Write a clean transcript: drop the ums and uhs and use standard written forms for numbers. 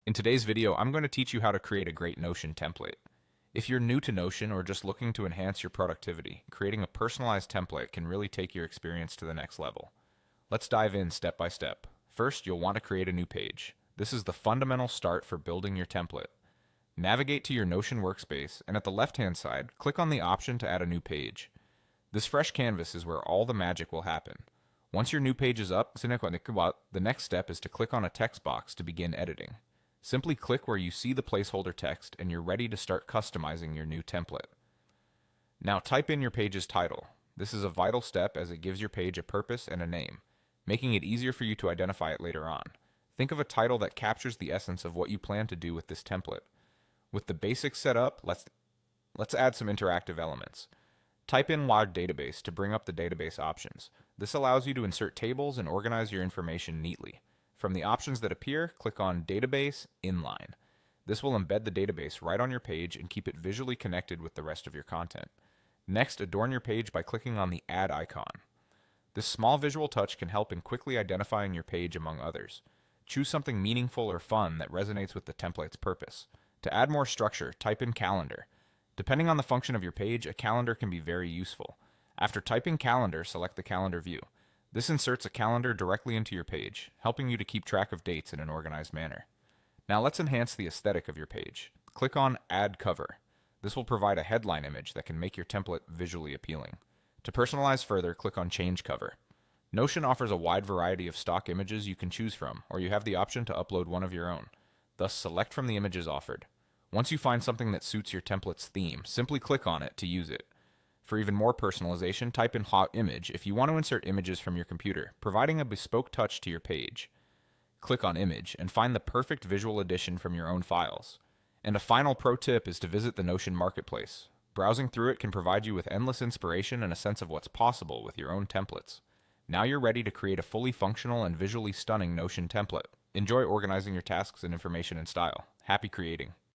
In today's video, I'm going to teach you how to create a great Notion template. If you're new to Notion or just looking to enhance your productivity, creating a personalized template can really take your experience to the next level. Let's dive in step by step. First, you'll want to create a new page. This is the fundamental start for building your template. Navigate to your Notion workspace, and at the left-hand side, click on the option to add a new page. This fresh canvas is where all the magic will happen. Once your new page is up, the next step is to click on a text box to begin editing. Simply click where you see the placeholder text and you're ready to start customizing your new template. Now type in your page's title. This is a vital step as it gives your page a purpose and a name, making it easier for you to identify it later on. Think of a title that captures the essence of what you plan to do with this template. With the basics set up, let's add some interactive elements. Type in Log Database to bring up the database options. This allows you to insert tables and organize your information neatly. From the options that appear, click on Database Inline. This will embed the database right on your page and keep it visually connected with the rest of your content. Next, adorn your page by clicking on the Add icon. This small visual touch can help in quickly identifying your page among others. Choose something meaningful or fun that resonates with the template's purpose. To add more structure, type in Calendar. Depending on the function of your page, a calendar can be very useful. After typing Calendar, select the Calendar view. This inserts a calendar directly into your page, helping you to keep track of dates in an organized manner. Now let's enhance the aesthetic of your page. Click on Add Cover. This will provide a headline image that can make your template visually appealing. To personalize further, click on Change Cover. Notion offers a wide variety of stock images you can choose from, or you have the option to upload one of your own. Thus, select from the images offered. Once you find something that suits your template's theme, simply click on it to use it. For even more personalization, type in Hot Image if you want to insert images from your computer, providing a bespoke touch to your page. Click on Image and find the perfect visual addition from your own files. And a final pro tip is to visit the Notion Marketplace. Browsing through it can provide you with endless inspiration and a sense of what's possible with your own templates. Now you're ready to create a fully functional and visually stunning Notion template. Enjoy organizing your tasks and information in style. Happy creating!